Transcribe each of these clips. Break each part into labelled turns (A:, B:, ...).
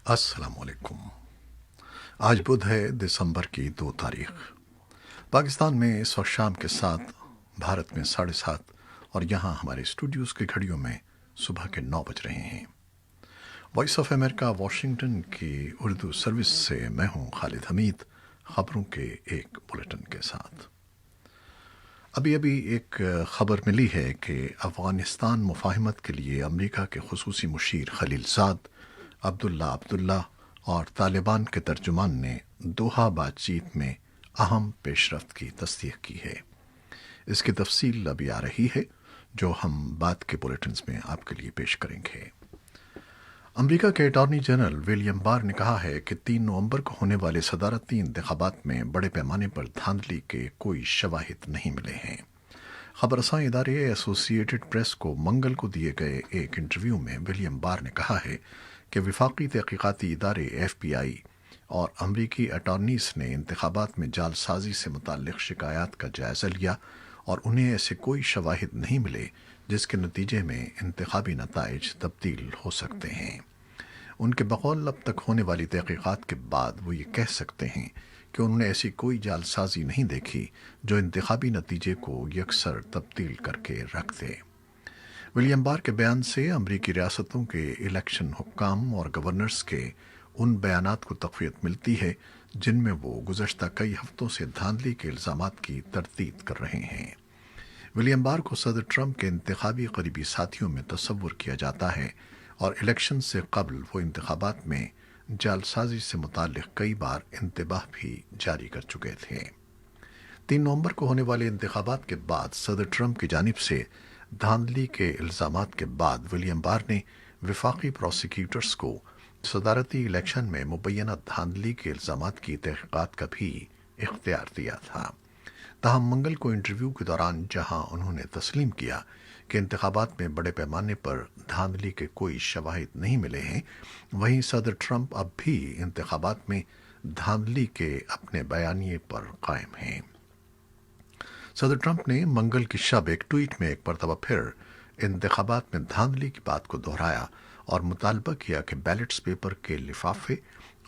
A: السلام علیکم۔ آج بدھ ہے، دسمبر کی 2 تاریخ۔ پاکستان میں اس وقت شام کے 7، بھارت میں 7:30، اور یہاں ہمارے اسٹوڈیوز کی گھڑیوں میں صبح کے 9 بج رہے ہیں۔ وائس آف امریکہ واشنگٹن کی اردو سروس سے میں ہوں خالد حمید، خبروں کے ایک بلیٹن کے ساتھ۔ ابھی ایک خبر ملی ہے کہ افغانستان مفاہمت کے لیے امریکہ کے خصوصی مشیر خلیل زاد عبداللہ اور طالبان کے ترجمان نے دوحہ بات چیت میں اہم پیش رفت کی تصدیق کی ہے۔ اس کی تفصیل ابھی آ رہی ہے، جو ہم بعد کے بلیٹنز میں آپ کے لیے پیش کریں گے۔ امریکہ کے اٹارنی جنرل ولیم بار نے کہا ہے کہ 3 نومبر کو ہونے والے صدارتی انتخابات میں بڑے پیمانے پر دھاندلی کے کوئی شواہد نہیں ملے ہیں۔ خبر رساں ادارے ایسوسی ایٹڈ پریس کو منگل کو دیے گئے ایک انٹرویو میں ولیم بار نے کہا ہے کہ وفاقی تحقیقاتی ادارے FBI اور امریکی اٹارنیز نے انتخابات میں جعل سازی سے متعلق شکایات کا جائزہ لیا اور انہیں ایسے کوئی شواہد نہیں ملے جس کے نتیجے میں انتخابی نتائج تبدیل ہو سکتے ہیں۔ ان کے بقول اب تک ہونے والی تحقیقات کے بعد وہ یہ کہہ سکتے ہیں کہ انہوں نے ایسی کوئی جعل سازی نہیں دیکھی جو انتخابی نتیجے کو یکسر تبدیل کر کے رکھ دے۔ ولیم بار کے بیان سے امریکی ریاستوں کے الیکشن حکام اور گورنرز کے ان بیانات کو تقویت ملتی ہے جن میں وہ گزشتہ کئی ہفتوں سے دھاندلی کے الزامات کی تردید کر رہے ہیں۔ ولیم بار کو صدر ٹرمپ کے انتخابی قریبی ساتھیوں میں تصور کیا جاتا ہے اور الیکشن سے قبل وہ انتخابات میں جعل سازی سے متعلق کئی بار انتباہ بھی جاری کر چکے تھے۔ 3 نومبر کو ہونے والے انتخابات کے بعد صدر ٹرمپ کی جانب سے دھاندلی کے الزامات کے بعد ولیم بار نے وفاقی پروسیکیوٹرز کو صدارتی الیکشن میں مبینہ دھاندلی کے الزامات کی تحقیقات کا بھی اختیار دیا تھا۔ تاہم منگل کو انٹرویو کے دوران جہاں انہوں نے تسلیم کیا کہ انتخابات میں بڑے پیمانے پر دھاندلی کے کوئی شواہد نہیں ملے ہیں، وہیں صدر ٹرمپ اب بھی انتخابات میں دھاندلی کے اپنے بیانیے پر قائم ہیں۔ صدر ٹرمپ نے منگل کی شب ایک ٹویٹ میں ایک مرتبہ پھر انتخابات میں دھاندلی کی بات کو دہرایا اور مطالبہ کیا کہ بیلٹس پیپر کے لفافے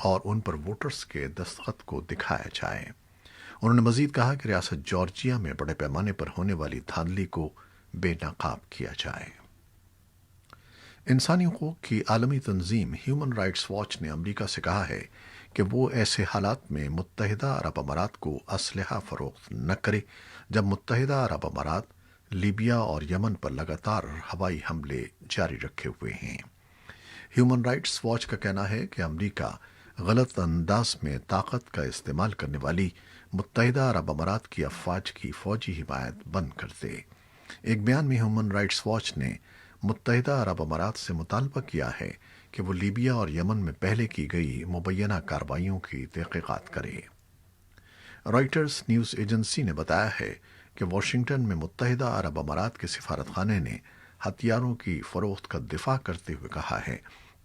A: اور ان پر ووٹرز کے دستخط کو دکھایا جائے۔ انہوں نے مزید کہا کہ ریاست جارجیا میں بڑے پیمانے پر ہونے والی دھاندلی کو بے نقاب کیا جائے۔ انسانی حقوق کی عالمی تنظیم ہیومن رائٹس واچ نے امریکہ سے کہا ہے کہ وہ ایسے حالات میں متحدہ عرب امارات کو اسلحہ فروخت نہ کرے جب متحدہ عرب امارات لیبیا اور یمن پر لگاتار ہوائی حملے جاری رکھے ہوئے ہیں۔ ہیومن رائٹس واچ کا کہنا ہے کہ امریکہ غلط انداز میں طاقت کا استعمال کرنے والی متحدہ عرب امارات کی افواج کی فوجی حمایت بند کر دے۔ ایک بیان میں ہیومن رائٹس واچ نے متحدہ عرب امارات سے مطالبہ کیا ہے کہ وہ لیبیا اور یمن میں پہلے کی گئی مبینہ کارروائیوں کی تحقیقات کرے۔ رائٹرز نیوز ایجنسی نے بتایا ہے کہ واشنگٹن میں متحدہ عرب امارات کے سفارت خانے نے ہتھیاروں کی فروخت کا دفاع کرتے ہوئے کہا ہے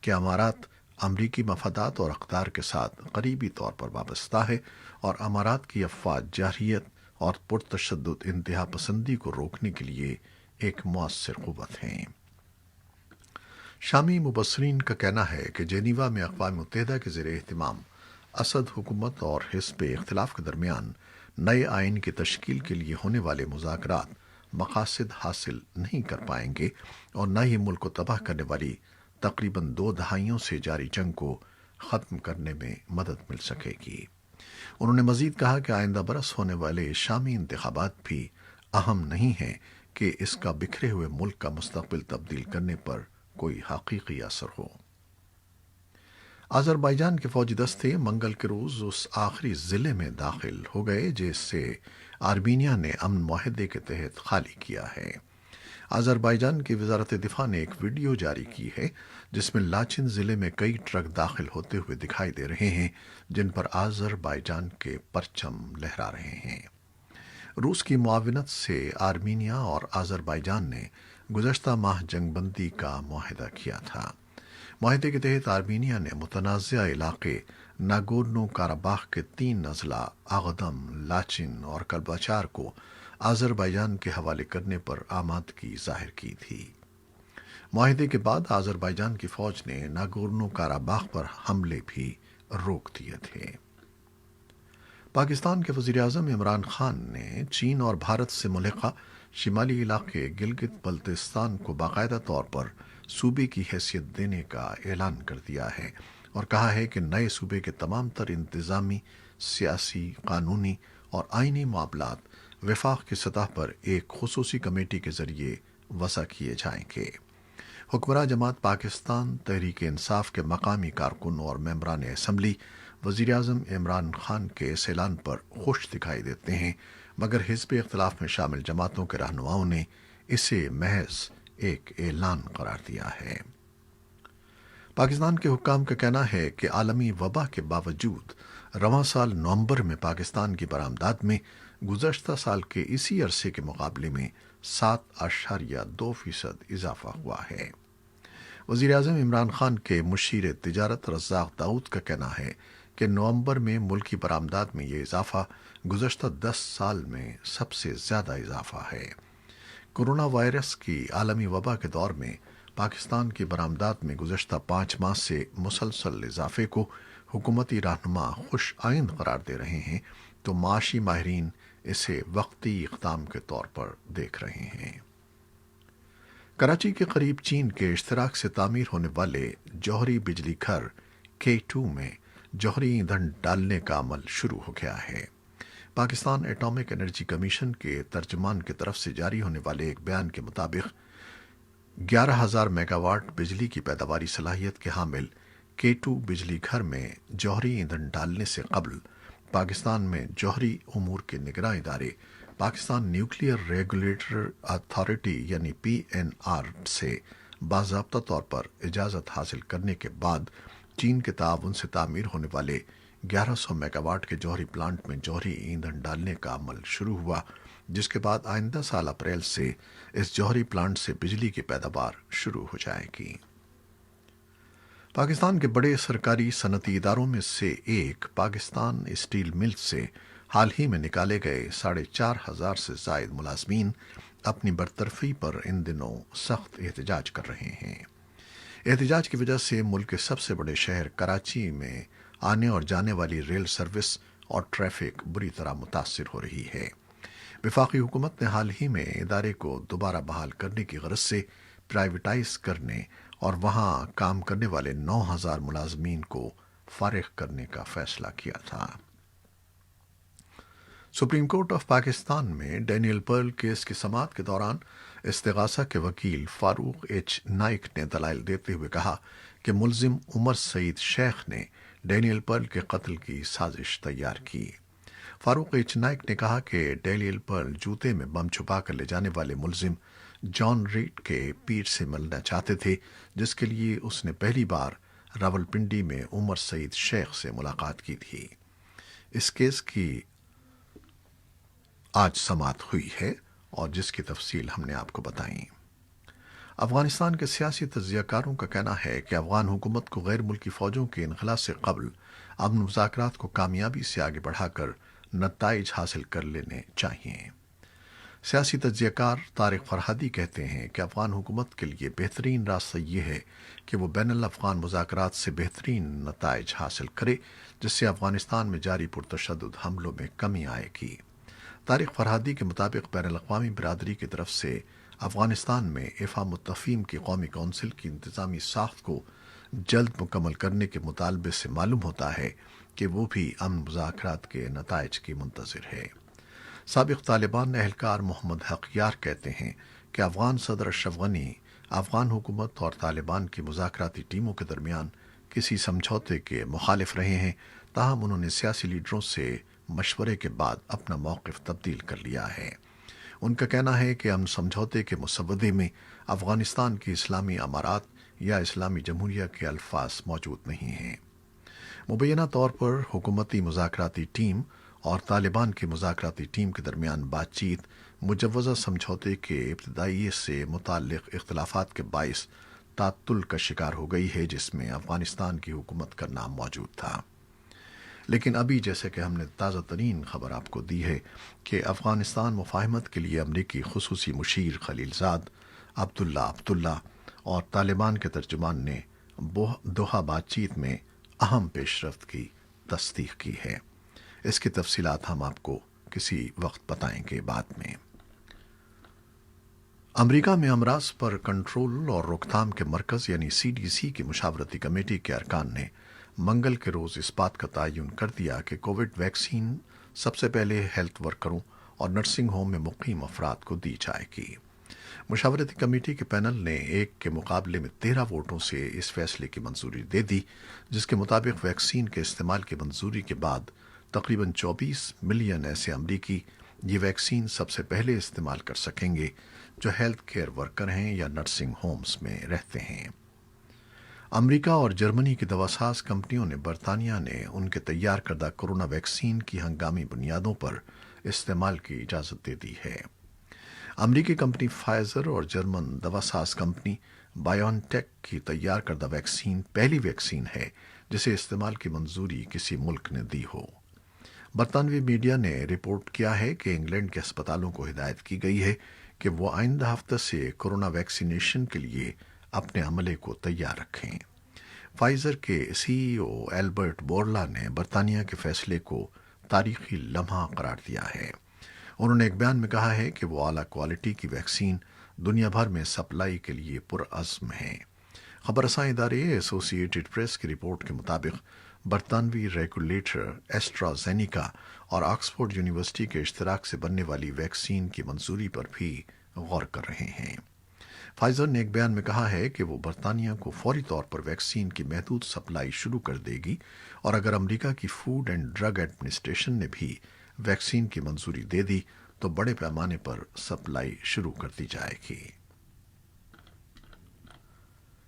A: کہ امارات امریکی مفادات اور اقدار کے ساتھ قریبی طور پر وابستہ ہے اور امارات کی افواج جارحیت اور پرتشدد انتہا پسندی کو روکنے کے لیے ایک مؤثر قوت ہیں۔ شامی مبصرین کا کہنا ہے کہ جنیوا میں اقوام متحدہ کے زیر اہتمام اسد حکومت اور حزب اختلاف کے درمیان نئے آئین کی تشکیل کے لیے ہونے والے مذاکرات مقاصد حاصل نہیں کر پائیں گے اور نہ ہی ملک کو تباہ کرنے والی تقریباً 2 دہائیوں سے جاری جنگ کو ختم کرنے میں مدد مل سکے گی۔ انہوں نے مزید کہا کہ آئندہ برس ہونے والے شامی انتخابات بھی اہم نہیں ہیں کہ اس کا بکھرے ہوئے ملک کا مستقبل تبدیل کرنے پر کوئی حقیقی اثر ہو۔ آذربائیجان کے فوجی دستے منگل کے روز اس آخری ضلع میں داخل ہو گئے جس سے آرمینیا نے امن معاہدے کے تحت خالی کیا ہے۔ آذربائیجان کی وزارت دفاع نے ایک ویڈیو جاری کی ہے جس میں لاچن ضلع میں کئی ٹرک داخل ہوتے ہوئے دکھائی دے رہے ہیں جن پر آذربائیجان کے پرچم لہرا رہے ہیں۔ روس کی معاونت سے آرمینیا اور آذربائیجان نے گزشتہ ماہ جنگ بندی کا معاہدہ کیا تھا۔ معاہدے کے تحت آرمینیا نے متنازع علاقے ناگورنو کاراباخ کے 3 اضلاع اغدم، لاچن اور کلباچار کو آذربائیجان کے حوالے کرنے پر آمادگی ظاہر کی تھی۔ معاہدے کے بعد آذربائیجان کی فوج نے ناگورنو کاراباخ پر حملے بھی روک دیے تھے۔ پاکستان کے وزیر اعظم عمران خان نے چین اور بھارت سے ملحقہ شمالی علاقے گلگت بلتستان کو باقاعدہ طور پر صوبے کی حیثیت دینے کا اعلان کر دیا ہے اور کہا ہے کہ نئے صوبے کے تمام تر انتظامی، سیاسی، قانونی اور آئینی معاملات وفاق کی سطح پر ایک خصوصی کمیٹی کے ذریعے وضع کیے جائیں گے۔ حکمراں جماعت پاکستان تحریک انصاف کے مقامی کارکن اور ممبران اسمبلی وزیر اعظم عمران خان کے اس اعلان پر خوش دکھائی دیتے ہیں، مگر حزب اختلاف میں شامل جماعتوں کے رہنماؤں نے اسے محض ایک اعلان قرار دیا ہے۔ پاکستان کے حکام کا کہنا ہے کہ عالمی وبا کے باوجود رواں سال نومبر میں پاکستان کی برآمدات میں گزشتہ سال کے اسی عرصے کے مقابلے میں 7.2% اضافہ ہوا ہے۔ وزیر اعظم عمران خان کے مشیر تجارت رزاق داؤد کا کہنا ہے کہ نومبر میں ملکی برآمدات میں یہ اضافہ گزشتہ 10 سال میں سب سے زیادہ اضافہ ہے۔ کورونا وائرس کی عالمی وبا کے دور میں پاکستان کی برآمدات میں گزشتہ 5 ماہ سے مسلسل اضافے کو حکومتی رہنما خوش آئند قرار دے رہے ہیں تو معاشی ماہرین اسے وقتی اقدام کے طور پر دیکھ رہے ہیں۔ کراچی کے قریب چین کے اشتراک سے تعمیر ہونے والے جوہری بجلی گھر K2 میں جوہری ایندھن ڈالنے کا عمل شروع ہو گیا ہے۔ پاکستان ایٹامک انرجی کمیشن کے ترجمان کی طرف سے جاری ہونے والے ایک بیان کے مطابق 11,000 میگا واٹ بجلی کی پیداواری صلاحیت کے حامل K2 بجلی گھر میں جوہری ایندھن ڈالنے سے قبل پاکستان میں جوہری امور کے نگراں ادارے پاکستان نیوکلیئر ریگولیٹر اتھارٹی یعنی PNR سے باضابطہ طور پر اجازت حاصل کرنے کے بعد چین کے تعاون سے تعمیر ہونے والے 1100 میگا واٹ کے جوہری پلانٹ میں جوہری ایندھن ڈالنے کا عمل شروع ہوا، جس کے بعد آئندہ سال اپریل سے اس جوہری پلانٹ سے بجلی کی پیداوار شروع ہو جائے گی۔ پاکستان کے بڑے سرکاری صنعتی اداروں میں سے ایک پاکستان اسٹیل مل سے حال ہی میں نکالے گئے 4,500 سے زائد ملازمین اپنی برطرفی پر ان دنوں سخت احتجاج کر رہے ہیں۔ احتجاج کی وجہ سے ملک کے سب سے بڑے شہر کراچی میں آنے اور جانے والی ریل سروس اور ٹریفک بری طرح متاثر ہو رہی ہے۔ وفاقی حکومت نے حال ہی میں ادارے کو دوبارہ بحال کرنے کی غرض سے پرائیویٹائز کرنے اور وہاں کام کرنے والے 9,000 ملازمین کو فارغ کرنے کا فیصلہ کیا تھا۔ سپریم کورٹ آف پاکستان میں ڈینیل پرل کیس کی سماعت کے دوران استغاثہ کے وکیل فاروق ایچ نائک نے دلائل دیتے ہوئے کہا کہ ملزم عمر سعید شیخ نے ڈینیل پرل کے قتل کی سازش تیار کی۔ فاروق ایچ نائک نے کہا کہ ڈینیل پرل جوتے میں بم چھپا کر لے جانے والے ملزم جان ریڈ کے پیر سے ملنا چاہتے تھے، جس کے لیے اس نے پہلی بار راولپنڈی میں عمر سعید شیخ سے ملاقات کی تھی۔ اس کیس کی آج سماعت ہوئی ہے اور جس کی تفصیل ہم نے آپ کو بتائیں۔ افغانستان کے سیاسی تجزیہ کاروں کا کہنا ہے کہ افغان حکومت کو غیر ملکی فوجوں کے انخلاء سے قبل امن مذاکرات کو کامیابی سے آگے بڑھا کر نتائج حاصل کر لینے چاہیے۔ سیاسی تجزیہ کار طارق فرہادی کہتے ہیں کہ افغان حکومت کے لیے بہترین راستہ یہ ہے کہ وہ بین الافغان مذاکرات سے بہترین نتائج حاصل کرے، جس سے افغانستان میں جاری پرتشدد حملوں میں کمی آئے گی۔ طارق فرہادی کے مطابق بین الاقوامی برادری کی طرف سے افغانستان میں افہام التفہیم کی قومی کونسل کی انتظامی ساخت کو جلد مکمل کرنے کے مطالبے سے معلوم ہوتا ہے کہ وہ بھی امن مذاکرات کے نتائج کی منتظر ہے۔ سابق طالبان اہلکار محمد حق یار کہتے ہیں کہ افغان صدر اشرف غنی افغان حکومت اور طالبان کی مذاکراتی ٹیموں کے درمیان کسی سمجھوتے کے مخالف رہے ہیں، تاہم انہوں نے سیاسی لیڈروں سے مشورے کے بعد اپنا موقف تبدیل کر لیا ہے۔ ان کا کہنا ہے کہ امن سمجھوتے کے مسودے میں افغانستان کی اسلامی امارات یا اسلامی جمہوریہ کے الفاظ موجود نہیں ہیں۔ مبینہ طور پر حکومتی مذاکراتی ٹیم اور طالبان کی مذاکراتی ٹیم کے درمیان بات چیت مجوزہ سمجھوتے کے ابتدائیے سے متعلق اختلافات کے باعث تعطل کا شکار ہو گئی ہے، جس میں افغانستان کی حکومت کا نام موجود تھا۔ لیکن ابھی جیسے کہ ہم نے تازہ ترین خبر آپ کو دی ہے کہ افغانستان مفاہمت کے لیے امریکی خصوصی مشیر خلیل زاد عبداللہ اور طالبان کے ترجمان نے دوحہ بات چیت میں اہم پیش رفت کی تصدیق کی ہے۔ اس کی تفصیلات ہم آپ کو کسی وقت بتائیں گے بعد میں۔ امریکہ میں امراض پر کنٹرول اور روک تھام کے مرکز یعنی CDC کی مشاورتی کمیٹی کے ارکان نے منگل کے روز اس بات کا تعین کر دیا کہ کووڈ ویکسین سب سے پہلے ہیلتھ ورکروں اور نرسنگ ہوم میں مقیم افراد کو دی جائے گی۔ مشاورتی کمیٹی کے پینل نے 1 کے مقابلے میں 13 ووٹوں سے اس فیصلے کی منظوری دے دی، جس کے مطابق ویکسین کے استعمال کی منظوری کے بعد تقریباً 24 ملین ایسے امریکی یہ ویکسین سب سے پہلے استعمال کر سکیں گے جو ہیلتھ کیئر ورکر ہیں یا نرسنگ ہومز میں رہتے ہیں۔ امریکہ اور جرمنی کی دواساز کمپنیوں نے برطانیہ نے ان کے تیار کردہ کورونا ویکسین کی ہنگامی بنیادوں پر استعمال کی اجازت دے دی ہے۔ امریکی کمپنی فائزر اور جرمن دواساز کمپنی بایون ٹیک کی تیار کردہ ویکسین پہلی ویکسین ہے جسے استعمال کی منظوری کسی ملک نے دی ہو۔ برطانوی میڈیا نے رپورٹ کیا ہے کہ انگلینڈ کے اسپتالوں کو ہدایت کی گئی ہے کہ وہ آئندہ ہفتہ سے کورونا ویکسینیشن کے لیے اپنے عملے کو تیار رکھیں۔ فائزر کے CEO ایلبرٹ بورلا نے برطانیہ کے فیصلے کو تاریخی لمحہ قرار دیا ہے۔ انہوں نے ایک بیان میں کہا ہے کہ وہ اعلیٰ کوالٹی کی ویکسین دنیا بھر میں سپلائی کے لیے پرعزم ہیں۔ خبر رساں ادارے ایسوسی ایٹڈ پریس کی رپورٹ کے مطابق برطانوی ریگولیٹر ایسٹرازینیکا اور آکسفورڈ یونیورسٹی کے اشتراک سے بننے والی ویکسین کی منظوری پر بھی غور کر رہے ہیں۔ فائزر نے ایک بیان میں کہا ہے کہ وہ برطانیہ کو فوری طور پر ویکسین کی محدود سپلائی شروع کر دے گی، اور اگر امریکہ کی فوڈ اینڈ ڈرگ ایڈمنسٹریشن نے بھی ویکسین کی منظوری دے دی تو بڑے پیمانے پر سپلائی شروع کر دی جائے گی۔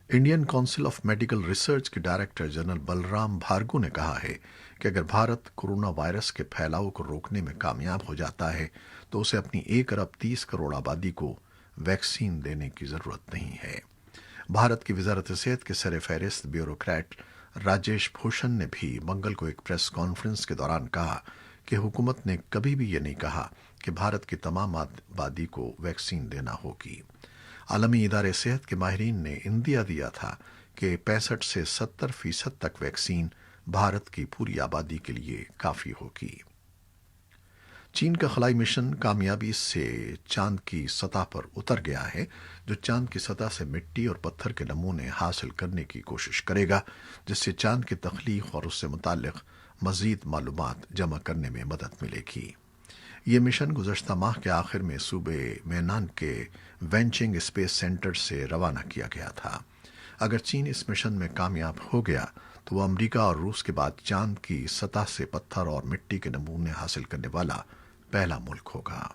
A: Indian council of medical research کے ڈائریکٹر جنرل بلرام بھارگو نے کہا ہے کہ اگر بھارت کورونا وائرس کے پھیلاؤ کو روکنے میں کامیاب ہو جاتا ہے تو اسے اپنی 1 ارب 30 کروڑ آبادی کو ویکسین دینے کی ضرورت نہیں ہے۔ بھارت کی وزارت صحت کے سر فہرست بیوروکریٹ راجیش بھوشن نے بھی منگل کو ایک پریس کانفرنس کے دوران کہا کہ حکومت نے کبھی بھی یہ نہیں کہا کہ بھارت کی تمام آبادی کو ویکسین دینا ہوگی۔ عالمی ادارے صحت کے ماہرین نے اندیا دیا تھا کہ 65 سے 70% تک ویکسین بھارت کی پوری آبادی کے لیے کافی ہوگی۔ چین کا خلائی مشن کامیابی سے چاند کی سطح پر اتر گیا ہے، جو چاند کی سطح سے مٹی اور پتھر کے نمونے حاصل کرنے کی کوشش کرے گا، جس سے چاند کی تخلیق اور اس سے متعلق مزید معلومات جمع کرنے میں مدد ملے گی۔ یہ مشن گزشتہ ماہ کے آخر میں صوبے مینان کے وینچنگ اسپیس سینٹر سے روانہ کیا گیا تھا۔ اگر چین اس مشن میں کامیاب ہو گیا تو وہ امریکہ اور روس کے بعد چاند کی سطح سے پتھر اور مٹی کے نمونے حاصل کرنے والا پہلا ملک ہوگا۔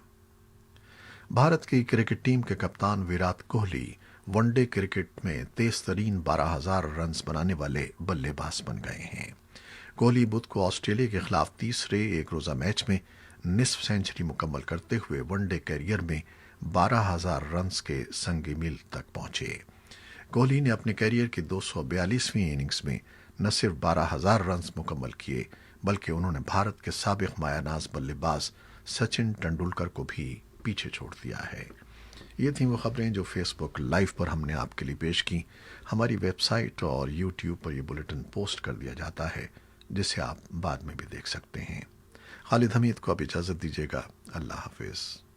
A: بھارت کی کرکٹ ٹیم کے کپتان Virat Kohli one day cricket میں تیز ترین 12,000 رنز بنانے والے بلے باز بن گئے ہیں۔ کوہلی بدھ کو آسٹریلیا کے خلاف تیسرے ایک روزہ میچ میں نصف سینچری مکمل کرتے ہوئے ون ڈے کیریئر میں 12,000 رنز کے سنگ میل تک پہنچے۔ کوہلی نے اپنے کیریئر کی 242ویں اننگز میں نہ صرف 12,000 رنز مکمل کیے بلکہ انہوں نے بھارت کے سابق مایہ ناز بلے باز سچن ٹنڈولکر کو بھی پیچھے چھوڑ دیا ہے۔ یہ تھیں وہ خبریں جو فیس بک لائیو پر ہم نے آپ کے لیے پیش کی۔ ہماری ویب سائٹ اور یوٹیوب پر یہ بلیٹن پوسٹ کر دیا جاتا ہے، جسے آپ بعد میں بھی دیکھ سکتے ہیں۔ خالد حمید کو اب اجازت دیجیے گا۔ اللہ حافظ۔